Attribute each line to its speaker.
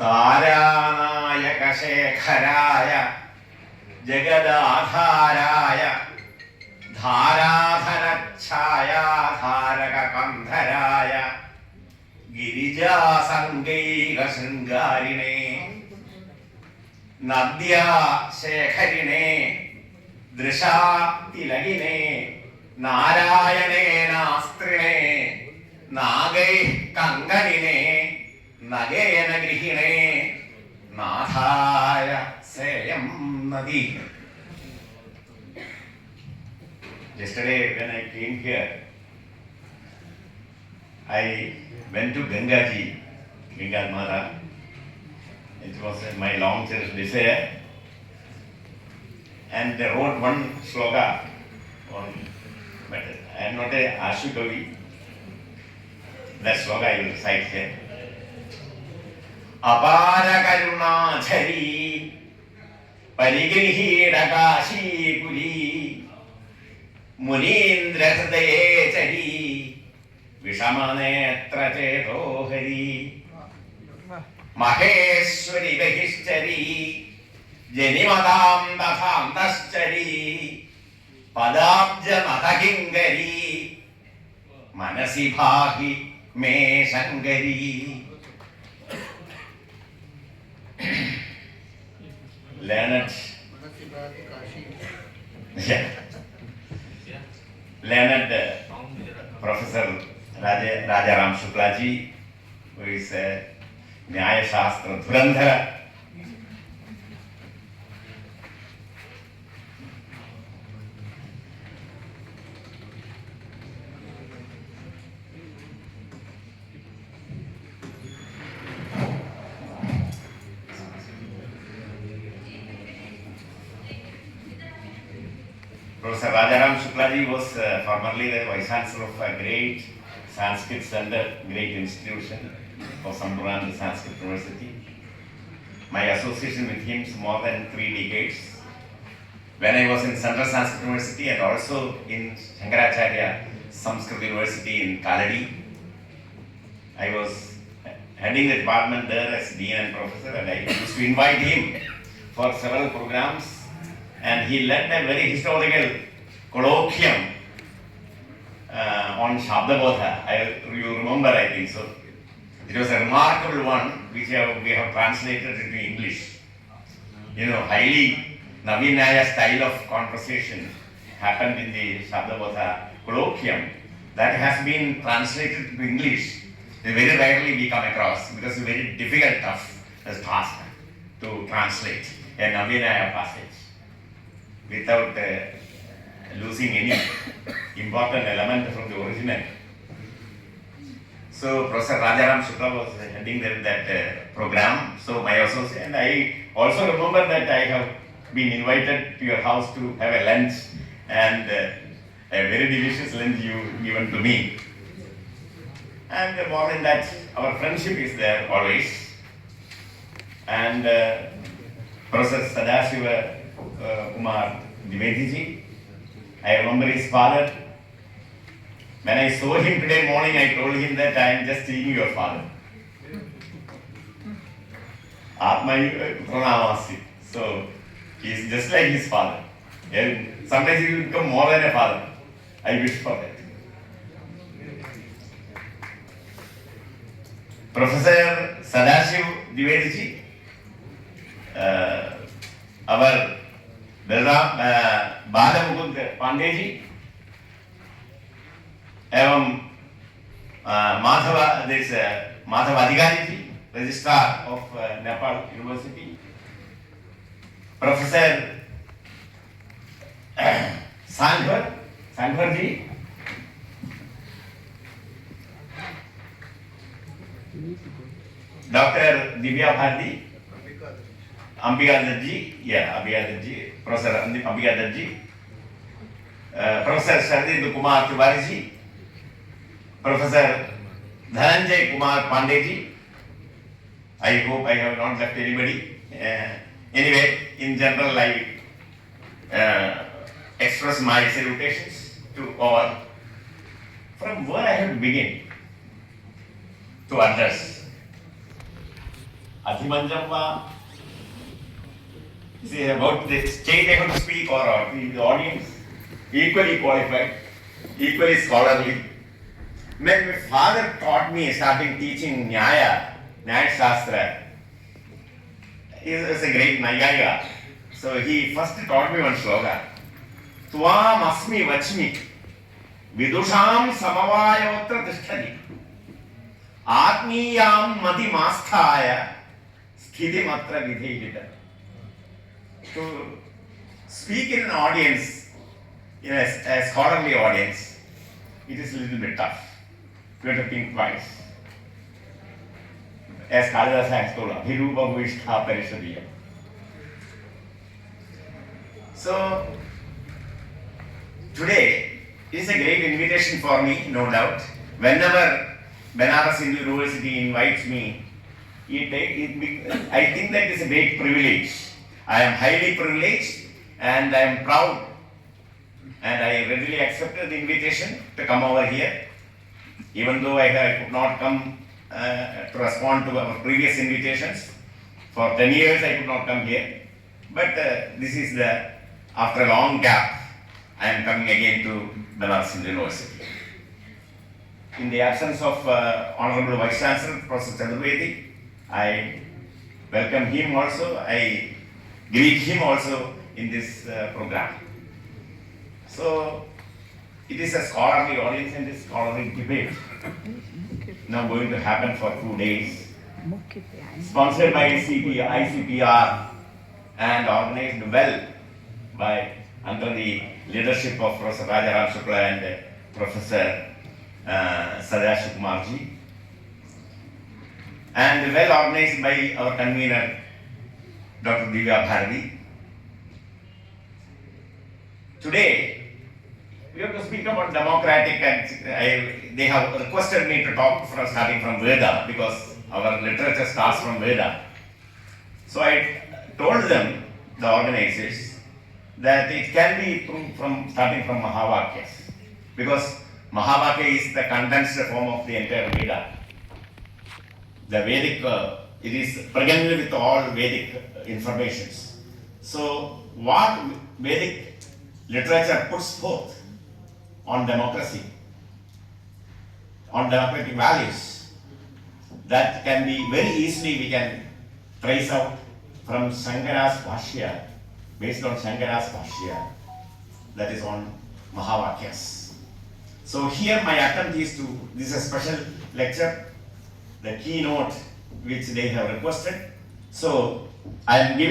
Speaker 1: താരാനായകശേഖരായ ജഗദാധാരായ ധാരാധരഛായാധാരകകന്ധരായ ഗിരിജാസംഗൈകശൃംഗാരിണേ നദ്യാശേഖരിണേ ദൃശാതിലകിനേ നാരായണേനാസ്ത്രിണേ നാഗൈഃ കങ്കണിനേ നഗേന ഗൃഹിണേ നാഥായ സേയം നദി. Yesterday when I came here, I went to Gangaji, Ganga Mara. It was my long cherished desire, and they wrote one sloka on, but I am not a Ashukavi. That sloka I will recite here. Apara karunachari പരിഗൃഹീടകാശീകുലി മുനീന്ദ്ര ഹൃദയേ ചരി വിഷമനേത്രചേതോ ഹരി മഹേശ്വരി ബഹിശ്ചരി ജനിമതാം തഥാന്തശ്ചരി പദാബ്ജമതകിങ്കരി മനസി ഭാഹി മേ ശങ്കരി. Learned Professor Rajaram Shuklaji, who is a Nyaya Shastra Dhurandhara. Professor Rajaram Shuklaji was formerly the Vice Chancellor of a great Sanskrit center, great institution for Sampurna Sanskrit University. My association with him is more than 3 decades. When I was in Central Sanskrit University and also in Shankaracharya Sanskrit University in Kaladi, I was heading the department there as Dean and Professor, and I used to invite him for several programs. And he led a very historical colloquium on Shabdabodha. You remember, I think so. It was a remarkable one which we have translated into English. You know, highly Navinaya style of conversation happened in the Shabdabodha colloquium that has been translated to English. Very rarely we come across because it's very difficult task to translate a Navinaya passage without losing any important element from the original. So Professor Rajaram Shukla was heading that program. So my associate and I also remember that I have been invited to your house to have a lunch, and a very delicious lunch you given to me. And more than that, our friendship is there always. And Professor Sadashiva Kumar Dwivedi ji, I remember his father. When I saw him today morning, I told him that I am just seeing your father. Atmayu Pranamasi. So he is just like his father. And sometimes he will become more than a father. I wish for that. Professor Sadashiv Dwivedi ji, our Balamukund Pandey ji एवं Madhav Adhikari ji, registrar of Nepal university, professor Sanghar ji, doctor Divya Bharati, Ambika Dadji, Professor Ambika Dadji, Professor Shardid Kumar Tiwari ji, Professor Dhananjay Kumar Pandey ji. I hope I have not left anybody. Anyway, in general, I express my salutations to all. From where I have to begin to address. Adhimanjam va. Is it about the stage they have to speak or the audience? Equally qualified, equally scholarly. When my father taught me, starting teaching Nyaya Shastra, he was a great Nayaya. So he first taught me one slogan. Tvam asmi vachmi vidusham samavayotra tishtani atmiyam mati masthaya sthiti matra vidhihita. To speak in an audience, in a scholarly audience, it is a little bit tough. You have to think twice. As Kalidas has told, Abhirupa Bhuishtha Parishadiya. So, today is a great invitation for me, no doubt. Whenever Banaras Hindu University invites me, I think that is a great privilege. I am highly privileged and I am proud, and I readily accepted the invitation to come over here. Even though I could not come to respond to our previous invitations. For 10 years I could not come here. But this is after a long gap, I am coming again to Banaras Hindu University. In the absence of Honorable Vice Chancellor, Professor Chaturvedi, I welcome him also. I greet him also in this program. So, it is a scholarly audience and a scholarly debate now going to happen for 2 days. Sponsored by ICPR and organized well under the leadership of Professor Rajaram Shukla and Professor Sadashiv Kumarji, and well organized by our convener Dr. Divya Bharati. Today, we have to speak about democratic, and they have requested me to talk starting from Veda because our literature starts from Veda. So I told them, the organizers, that it can be starting from Mahavakyas, because Mahavakya is the condensed form of the entire Veda. The Vedic, it is pregnant with all Vedic informations. So what Vedic literature puts forth on democracy, on democratic values, that can be very easily we can trace out from Shankara's Bhashya, based on Shankara's Bhashya, that is on Mahavakyas. So here my attempt is this is a special lecture, the keynote which they have requested. So I am giving